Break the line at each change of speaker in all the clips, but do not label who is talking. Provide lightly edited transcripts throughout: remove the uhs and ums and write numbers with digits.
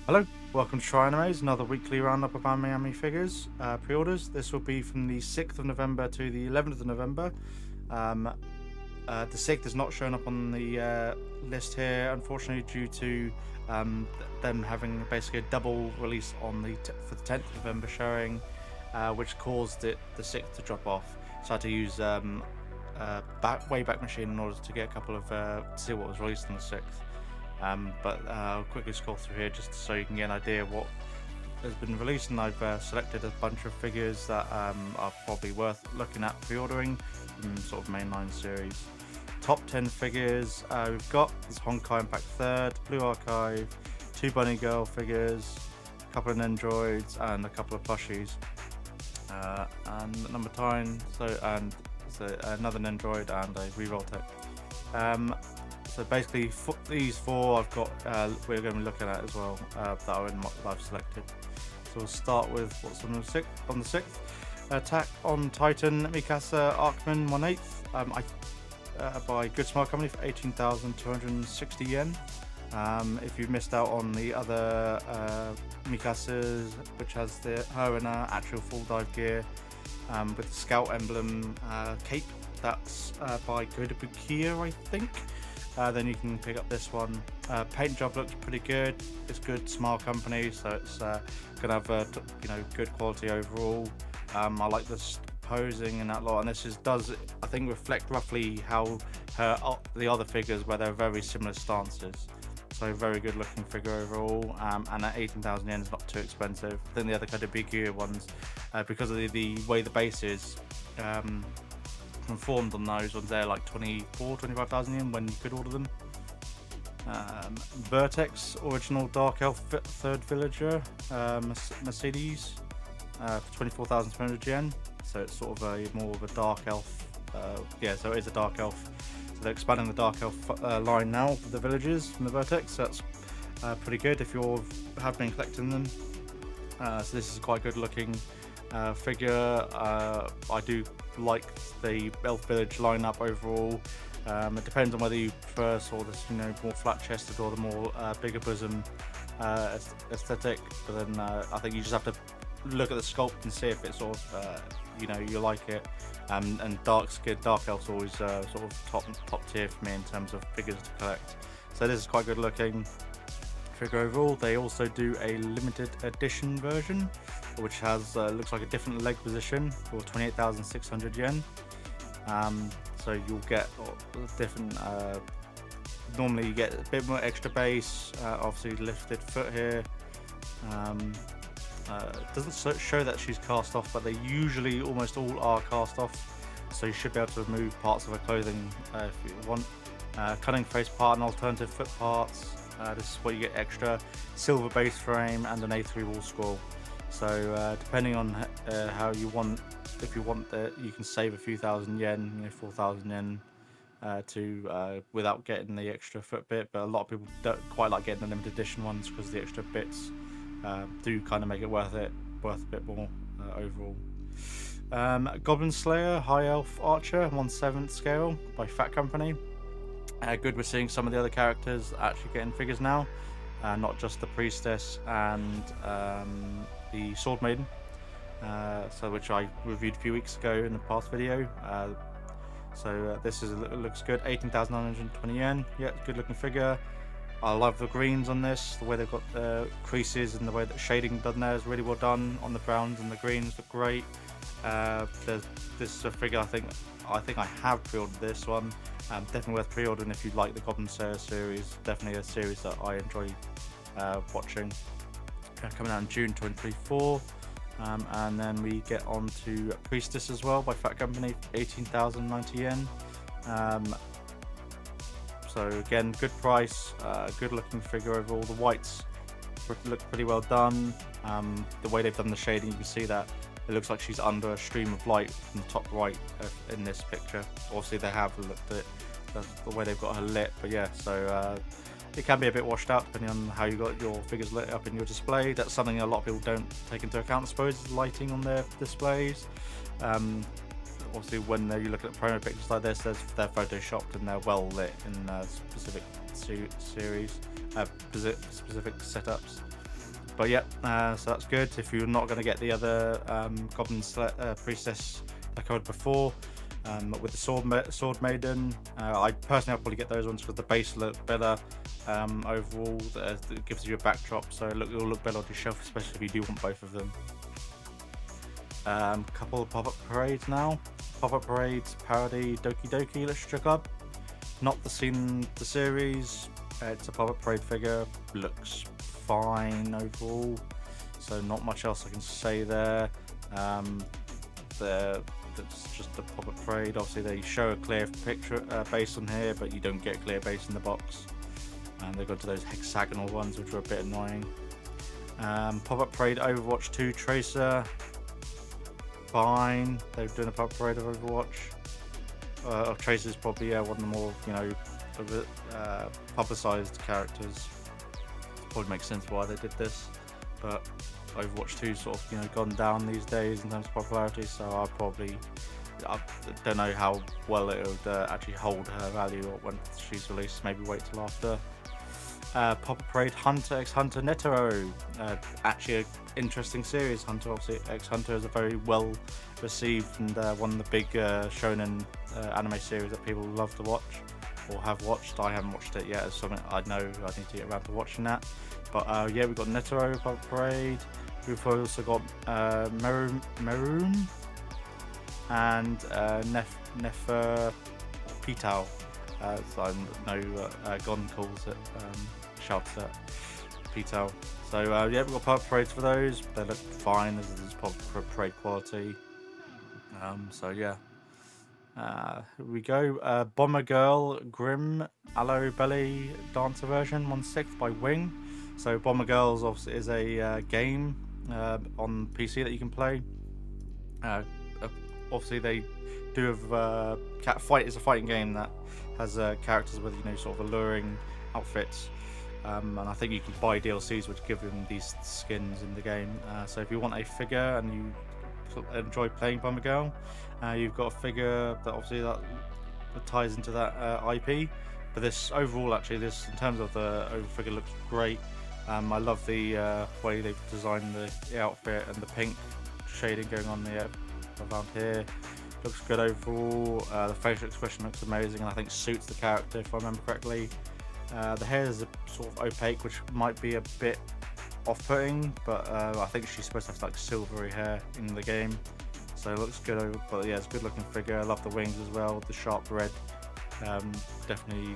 Hello, welcome to Try Animes, another weekly roundup of anime figures, pre-orders. This will be from the 6th of November to the 11th of November. The 6th is not shown up on the list here, unfortunately, due to them having basically a double release on for the 10th of November showing, which caused the 6th to drop off. So I had to use Wayback Machine in order to get a couple of to see what was released on the 6th. But I'll quickly scroll through here just so you can get an idea of what has been released, and I've selected a bunch of figures that are probably worth looking at pre-ordering in sort of mainline series. Top 10 figures we've got is Honkai Impact 3rd, Blue Archive, 2 Bunny Girl figures, a couple of Nendroids and a couple of plushies, and number 9, so another Nendroid and a Reroll Tech. So basically, these 4 I've got. We're going to be looking at as well that are in I've selected. So we'll start with what's on the 6th. On the 6th, Attack on Titan Mikasa Arkman 1/8 by Good Smile Company for 18,260 yen. If you've missed out on the other Mikasa's, which has her in her actual full dive gear with the Scout emblem cape, that's by Kodabukiya, I think. Then you can pick up this one. Paint job looks pretty good. It's Good Smile Company, so it's gonna have good quality overall. I like this posing and that lot, and this does I think reflect roughly how the other figures, where they're very similar stances. So very good looking figure overall, and at 18,000 yen is not too expensive. I think the other kind of bigger ones, because of the way the base is. Informed on those ones, they're like 25,000 yen when you could order them. Vertex Original Dark Elf 3rd Villager Mercedes for 24,300 yen. So it's sort of more of a Dark Elf. So it is a Dark Elf. So they're expanding the Dark Elf line now for the villagers from the Vertex. So that's pretty good if you have been collecting them. So this is quite good looking figure. I do like the Elf Village lineup overall. It depends on whether you prefer sort of this, more flat-chested or the more bigger bosom aesthetic. But then I think you just have to look at the sculpt and see if it's sort of you like it. And Dark Elf's always sort of top tier for me in terms of figures to collect. So this is quite good looking figure overall. They also do a limited edition version, which has looks like a different leg position for 28,600 yen. So you'll get different. Normally you get a bit more extra base, obviously lifted foot here. Doesn't show that she's cast off, but they usually almost all are cast off. So you should be able to remove parts of her clothing if you want. Cunning face part and alternative foot parts. This is what you get extra: silver base frame and an A3 wall scroll. So depending on how you want, if you want that, you can save a few thousand yen, 4,000 yen, without getting the extra foot bit. But a lot of people don't quite like getting the limited edition ones because the extra bits do kind of make it worth a bit more overall. Goblin Slayer High Elf Archer 1/7 scale by Fat Company. Good, we're seeing some of the other characters actually getting figures now, not just the Priestess and the Sword Maiden, which I reviewed a few weeks ago in the past video. This looks good. 18,920 yen. Yeah, good looking figure. I love the greens on this. The way they've got the creases and the way that shading done there is really well done on the browns, and the greens look great. This is a figure I think I have pre-ordered this one. Definitely worth pre-ordering if you like the Goblin Slayer series. Definitely a series that I enjoy watching. Coming out in June 2024. And then we get on to Priestess as well by Fat Company, 18,090 yen. So again, good price, good looking figure overall. The whites look pretty well done. The way they've done the shading, you can see that it looks like she's under a stream of light from the top right in this picture. Obviously they have looked at the way they've got her lit, but yeah, so it can be a bit washed out depending on how you got your figures lit up in your display. That's something a lot of people don't take into account, I suppose, is lighting on their displays. Obviously when you look at promo pictures like this, they're photoshopped and they're well lit in specific series, specific setups. But yeah, so that's good. If you're not going to get the other Goblin Priestess like I covered before, with the Sword Maiden, I personally I'll probably get those ones because the base look better overall. It gives you a backdrop, so it'll look better on your shelf, especially if you do want both of them. Couple of pop-up parades now. Pop-up parades parody Doki Doki Literature Club. Not the series. It's a pop-up parade figure. Looks fine overall. So not much else I can say there. That's just the pop-up parade. Obviously they show a clear picture base on here, but you don't get a clear base in the box. And they've got to those hexagonal ones, which are a bit annoying. Pop-up parade Overwatch 2 Tracer. Fine. They're doing a pop-up parade of Overwatch. Tracer's probably one of the more, publicized characters. Probably makes sense why they did this, but Overwatch 2 sort of gone down these days in terms of popularity, so I don't know how well it would actually hold her value or when she's released. Maybe wait till after. Pop-up parade Hunter x Hunter Netero. Actually an interesting series. Hunter obviously x Hunter is a very well received and one of the big shonen anime series that people love to watch or have watched. I haven't watched it yet. It's something I know I need to get around to watching that. But yeah, we've got Netero Pop-up parade. We've also got Meruem and Nefer Pitao. So I know Gon calls it, shouts at Pitao. So yeah, we've got pop-up parades for those. They look fine. This is pop-up parade quality. So yeah. Here we go. Bomber Girl Grim Aloe Belly Dancer version 1/6 by Wing. So Bomber Girls obviously is a game on PC that you can play. Obviously they do have Fight is a fighting game that has characters with sort of alluring outfits, and I think you can buy DLCs which give them these skins in the game. So if you want a figure and you enjoy playing Bomber Girl, you've got a figure that obviously that ties into that IP. But this overall, actually, this in terms of the figure looks great. I love the way they've designed the outfit and the pink shading going on around here. Looks good overall. The facial expression looks amazing, and I think suits the character if I remember correctly. The hair is sort of opaque, which might be a bit off-putting, but I think she's supposed to have like silvery hair in the game, so it looks good. But yeah, it's a good looking figure. I love the wings as well, the sharp red. Definitely,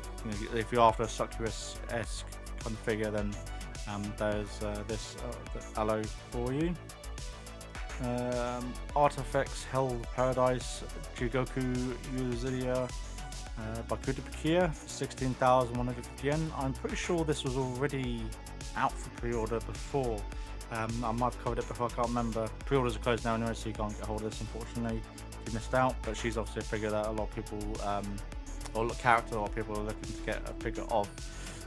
if you're after a Succubus-esque kind of figure, then there's this Aloe for you. Artifacts Hell Paradise Jigoku Yuzuya Bakuda Pakia, 16,150 yen. I'm pretty sure this was already out for pre-order before. I might have covered it before, I can't remember. Pre-orders are closed now anyway, so you can't get hold of this unfortunately if you missed out. But she's obviously a figure that a lot of people, or a character a lot of people are looking to get a figure of.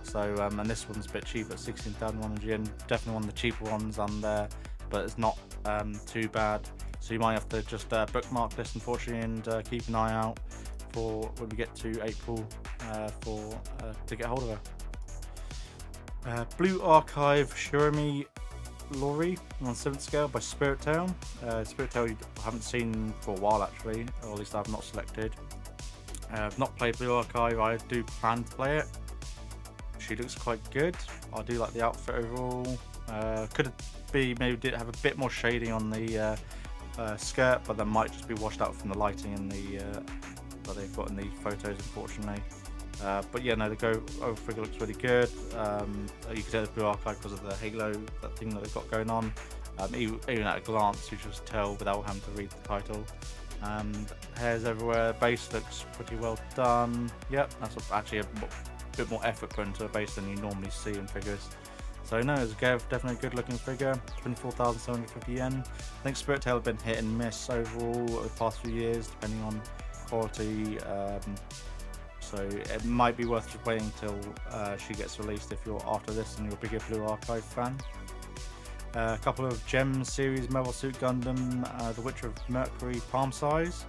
So and this one's a bit cheap at 16,100 yen. Definitely one of the cheaper ones on there, but it's not too bad. So you might have to just bookmark this unfortunately and keep an eye out for when we get to April to get hold of her. Blue Archive Shiromi Lori on 7th scale by Spirit Tail. Spirit Tail I haven't seen for a while actually, or at least I've not selected. I've not played Blue Archive. I do plan to play it. She looks quite good. I do like the outfit overall. Could be maybe did have a bit more shading on the skirt, but that might just be washed out from the lighting and the that they've got in the photos unfortunately. But yeah, no, the over figure looks really good. You can tell the Blue Archive because of the halo, that thing that they've got going on. Even at a glance, you just tell without having to read the title. Hairs everywhere. Base looks pretty well done. Yep, that's actually a bit more effort put into a base than you normally see in figures. So no, it's definitely a good looking figure. 24,750 yen. I think Spirit Tail have been hit and miss overall over the past few years, depending on quality. So it might be worth just waiting until she gets released if you're after this and you're a bigger Blue Archive fan. A couple of Gem series Mobile Suit Gundam, The Witcher of Mercury palm size.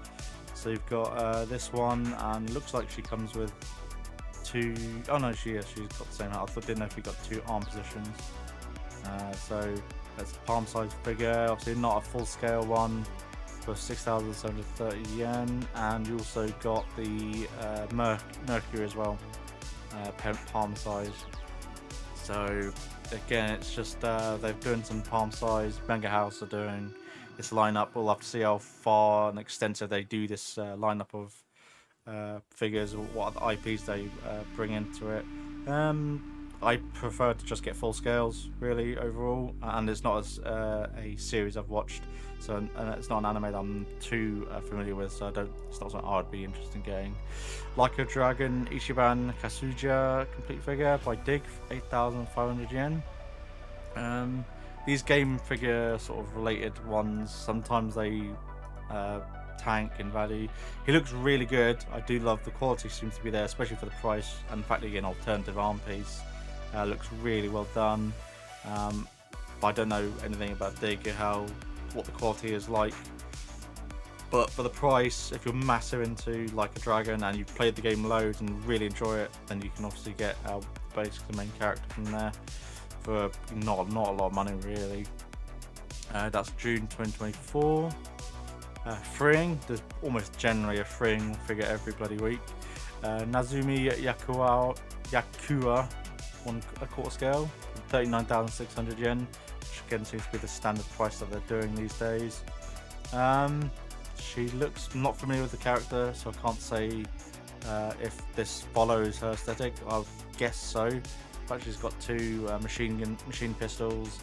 So you've got this one, and looks like she comes with two. Oh no, she's got the same. I didn't know if we got two arm positions. So that's a palm size figure, obviously not a full scale one, for 6,730 yen, and you also got the Mercury as well, palm size. So again, it's just they're doing some palm size. Manga House are doing this lineup. We'll have to see how far and extensive they do this lineup of figures, or what other IPs they bring into it. I prefer to just get full scales, really, overall, and it's not as a series I've watched, so and it's not an anime that I'm too familiar with, so it's not something I'd be interested in getting. Like a Dragon Ichiban Kasuja complete figure by Dig, 8,500 yen. These game figure sort of related ones, sometimes they tank in value. He looks really good. I do love the quality, seems to be there, especially for the price, and the fact that you get an alternative arm piece. Looks really well done. But I don't know anything about Dig, what the quality is like. But for the price, if you're massive into Like a Dragon and you've played the game loads and really enjoy it, then you can obviously get basically the main character from there for not a lot of money, really. That's June 2024. Freeing, there's almost generally a freeing figure every bloody week. Nazumi Yakua, a quarter scale, 39,600 yen, which again seems to be the standard price that they're doing these days. She looks, I'm not familiar with the character, so I can't say if this follows her aesthetic. I'll guess so. But she's got two machine pistols,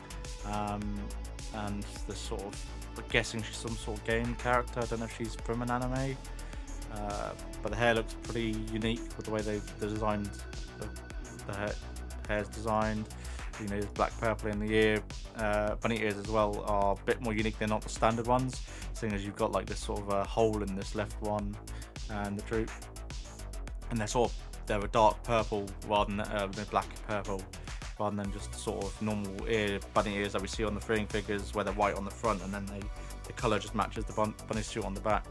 and this sort of, I'm guessing she's some sort of game character. I don't know if she's from an anime, but the hair looks pretty unique with the way they designed the hair's designed. You know, there's black, purple in the ear. Bunny ears as well are a bit more unique. They're not the standard ones, seeing as you've got like this sort of a hole in this left one and the droop, and they're a dark purple rather than black purple, rather than just sort of normal bunny ears that we see on the freeing figures, where they're white on the front and then the colour just matches the bunny suit on the back.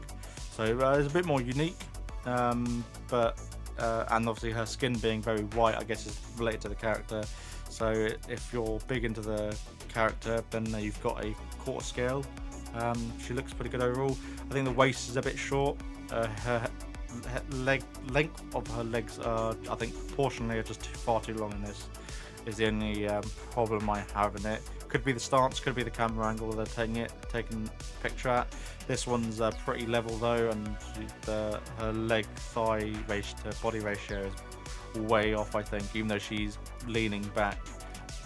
So it's a bit more unique, but and obviously her skin being very white, I guess, is related to the character. So if you're big into the character, then you've got a quarter scale. She looks pretty good overall. I think the waist is a bit short. Her length of her legs are, I think, proportionally are just far too long in this. Is the only problem I have in it. Could be the stance, could be the camera angle they're taking a picture at. This one's pretty level though, and her leg thigh ratio to body ratio is way off, I think, even though she's leaning back.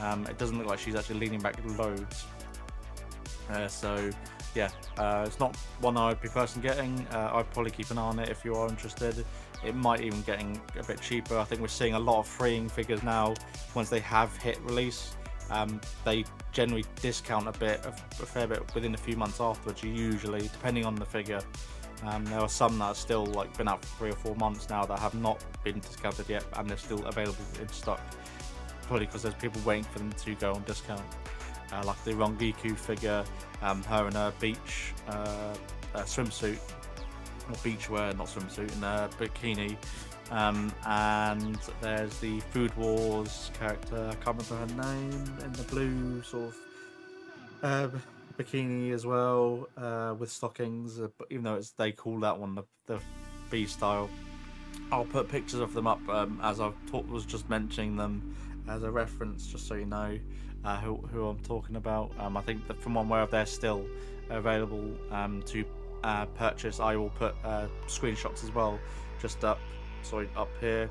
It doesn't look like she's actually leaning back loads. So yeah, it's not one I'd be personally getting. I'd probably keep an eye on it if you are interested. It might even getting a bit cheaper. I think we're seeing a lot of freeing figures now. Once they have hit release, they generally discount a fair bit within a few months afterwards, usually, depending on the figure. There are some that are still like been out for 3 or 4 months now that have not been discounted yet, and they're still available in stock, probably because there's people waiting for them to go on discount. Like the Rongiku figure, her in her beach swimsuit, or beachwear, not swimsuit, in a bikini. And there's the Food Wars character, I can't remember her name, in the blue sort of bikini as well, with stockings, but even though they call that one the B style. I'll put pictures of them up as I was just mentioning them as a reference, just so you know who I'm talking about. I think that from one where they're still available to purchase. I will put screenshots as well, just up here,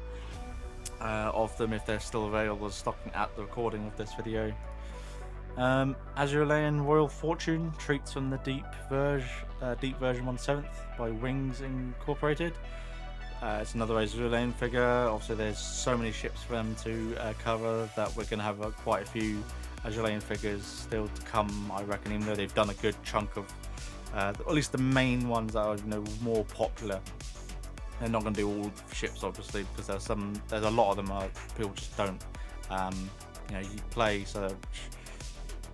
of them if they're still available as stocking at the recording of this video. Azurelean Royal Fortune Treats from the Deep version 1/7 by Wings Incorporated. It's another Azurelean figure. Obviously there's so many ships for them to cover that we're going to have quite a few Azurelean figures still to come, I reckon, even though they've done a good chunk of at least the main ones that are, you know, more popular. They're not going to do all the ships, obviously, because there's a lot of them people just don't you know, you play, so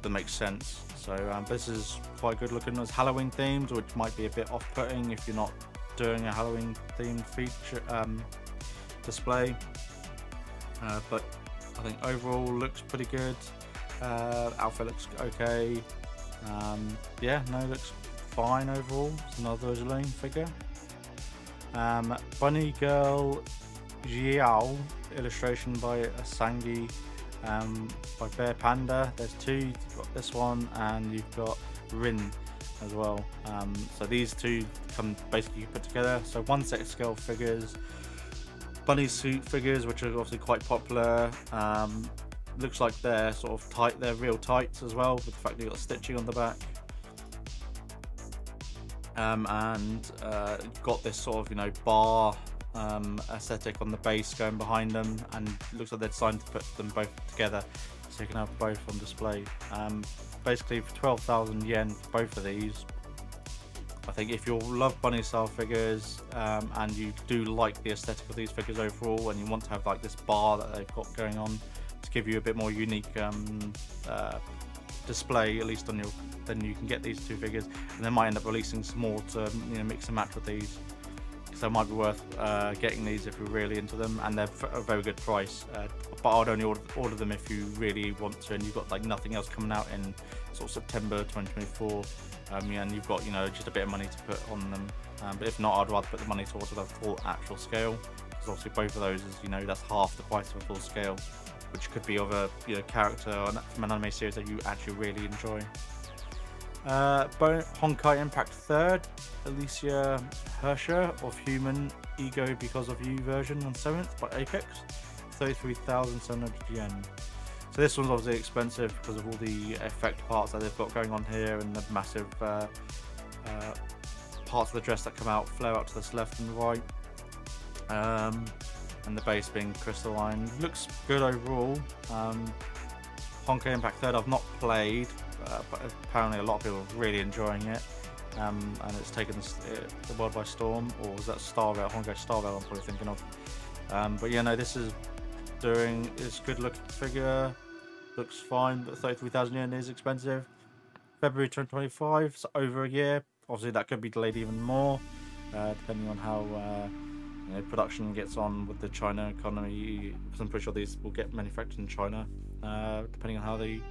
that makes sense. So this is quite good looking. As Halloween themed, which might be a bit off-putting if you're not doing a Halloween themed feature display, but I think overall looks pretty good. Outfit looks okay. Yeah, no, looks fine overall. It's another Rosaline figure. Bunny Girl Xiao, illustration by Asangi, by Bear Panda. There's two. You've got this one, and you've got Rin as well. So these two come basically put together. So one set of scale figures, bunny suit figures, which are obviously quite popular. Looks like they're sort of tight. They're real tights as well, with the fact that you've got stitching on the back. You've got this sort of, you know, bar aesthetic on the base going behind them, and it looks like they're designed to put them both together so you can have both on display. Basically for 12,000 yen for both of these. I think if you love bunny style figures and you do like the aesthetic of these figures overall, and you want to have like this bar that they've got going on to give you a bit more unique display, at least on your, then you can get these two figures, and they might end up releasing some more to, you know, mix and match with these. So it might be worth getting these if you're really into them, and they're a very good price. But I'd only order them if you really want to, and you've got like nothing else coming out in sort of September 2024, and you've got, you know, just a bit of money to put on them. But if not, I'd rather put the money towards the full actual scale, because obviously both of those is, you know, that's half the price of a full scale, which could be of a, you know, character from an anime series that you actually really enjoy. Honkai Impact 3rd, Alicia Hersher of Human Ego Because of You version on 7th by Apex, 33,700 yen. So this one's obviously expensive because of all the effect parts that they've got going on here, and the massive parts of the dress that come out, flare out to the left and right, and the base being crystalline. Looks good overall. Honkai Impact 3rd I've not played, but apparently a lot of people are really enjoying it, and it's taken the world by storm. Or was that Starvale? Honkai Starvale I'm probably thinking of. But yeah, no, this is good looking figure, looks fine, but 33,000 yen is expensive. February 2025, so over a year. Obviously that could be delayed even more, depending on how you know, production gets on with the China economy, because I'm pretty sure these will get manufactured in China, depending on how the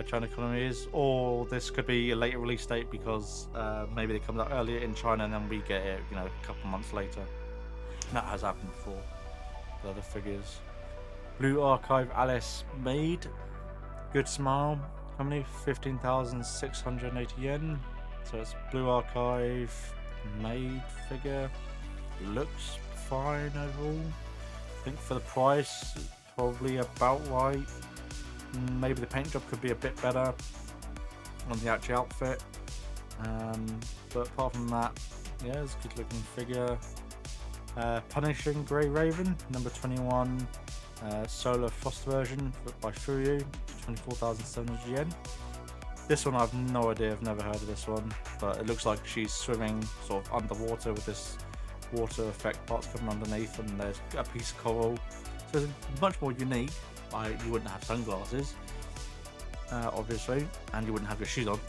China economy is. Or this could be a later release date because maybe it comes out earlier in China and then we get it, you know, a couple months later. That has happened before with other figures. Blue Archive Alice Maid, good smile. How many? 15,680 yen. So it's Blue Archive Maid figure. Looks fine overall. I think for the price, it's probably about right. Maybe the paint job could be a bit better on the actual outfit. But apart from that, yeah, it's a good looking figure. Punishing Grey Raven, number 21, Solar Frost version by Furyu, 24,700 yen. This one I've no idea, I've never heard of this one, but it looks like she's swimming sort of underwater with this water effect parts coming underneath, and there's a piece of coral, so it's much more unique. You wouldn't have sunglasses, obviously, and you wouldn't have your shoes on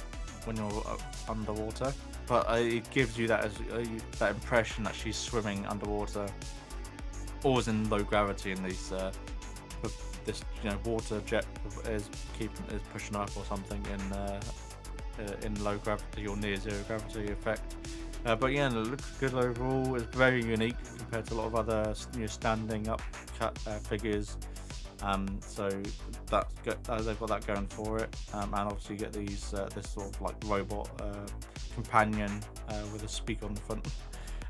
when you're underwater, but it gives you that as that impression that she's swimming underwater, always in low gravity, and these this, you know, water jet is pushing up or something in low gravity or near zero gravity effect. But yeah, it looks good overall. It's very unique compared to a lot of other, you know, standing up cut figures. So that's good. They've got that going for it, and obviously you get these this sort of like robot companion with a speaker on the front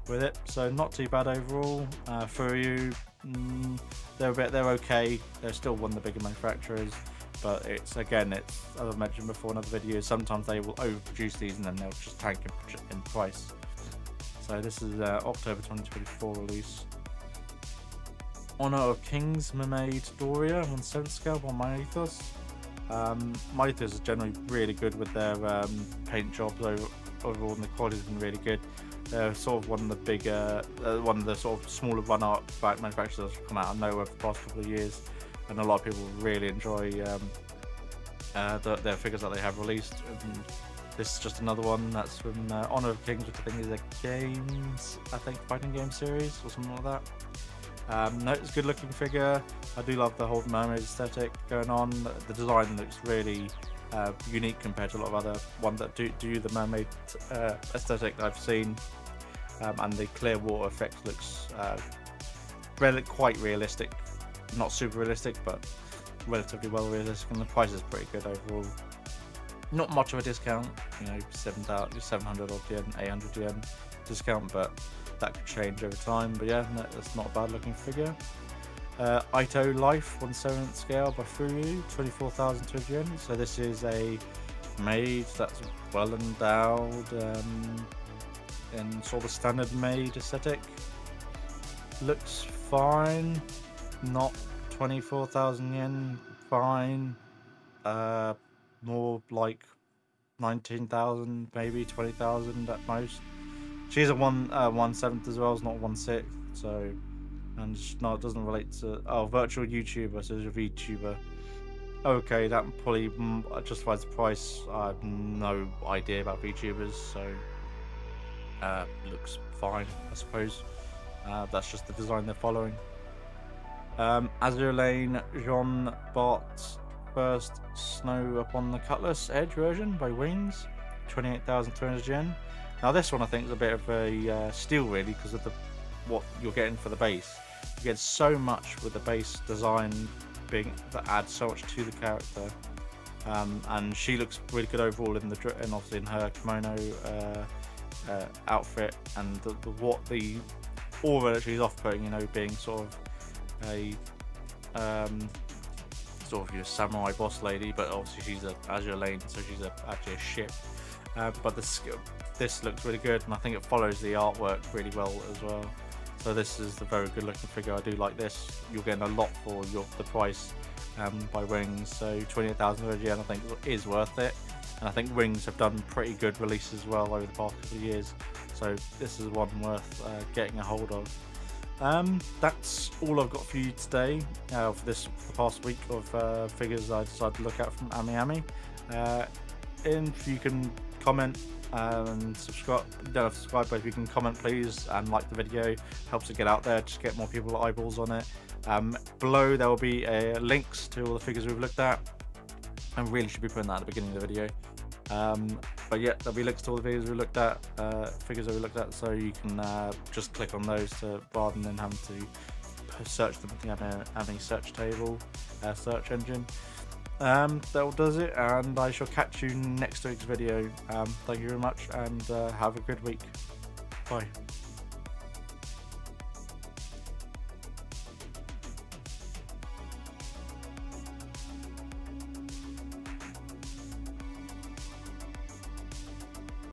with it. So not too bad overall. Furyu, they're okay. They're still one of the bigger manufacturers, but it's, again, it's, as I mentioned before in other videos, sometimes they will overproduce these and then they'll just tank in price. So this is October 2024 release. Honor of Kings Mermaid Doria on 7th scale by MyEthos. MyEthos is generally really good with their paint jobs overall, and the quality's been really good. They're sort of one of the bigger, one of the sort of smaller run-up manufacturers that's come out of nowhere for the past couple of years, and a lot of people really enjoy their figures that they have released. And this is just another one that's from Honor of Kings, which I think is a games, fighting game series or something like that. No, it's a good looking figure. I do love the whole mermaid aesthetic going on. The design looks really unique compared to a lot of other ones that do the mermaid aesthetic that I've seen. And the clear water effect looks quite realistic. Not super realistic, but relatively well realistic, and the price is pretty good overall. Not much of a discount, you know, 700 odd yen, 800 yen discount, but that could change over time. But yeah, no, that's not a bad looking figure. Ito Life 1/7 scale by Furu, 24,200 yen. So this is a maid that's well endowed in sort of standard maid aesthetic. Looks fine, not 24,000 yen, fine. More like 19,000, maybe 20,000 at most. She's a 1/7 as well, it's not 1/6, so, and no, it doesn't relate to, oh, virtual YouTuber, so it's a VTuber. Okay, that probably justifies the price. I have no idea about VTubers, so looks fine, I suppose. That's just the design they're following. Azure Lane Jean Bart First Snow Upon the Cutlass Edge version by Wings, 28,300 yen. Now this one I think is a bit of a steal really, because of what you're getting for the base. You get so much with the base design that adds so much to the character, and she looks really good overall and obviously in her kimono outfit, and the aura that she's off-putting, you know, being sort of a sort of your samurai boss lady, but obviously she's a Azure Lane, so she's actually a ship. But this looks really good, and I think it follows the artwork really well as well. So this is a very good looking figure. I do like this. You're getting a lot for the price by Wings. So 28,000 yen I think is worth it, and I think Wings have done pretty good releases as well over the past couple of years. So this is one worth getting a hold of. That's all I've got for you today for the past week of figures I decided to look at from AnimePre. If you can comment and subscribe, you don't have to subscribe, but if you can comment please and like the video, helps it get out there, just get more people eyeballs on it. Below there will be links to all the figures we've looked at. I really should be putting that at the beginning of the video. But yeah, there'll be links to all the videos we looked at, figures that we looked at, so you can just click on those rather than having to search them in the Anime search table, search engine. That does it, and I shall catch you next week's video. Thank you very much, and have a good week. Bye.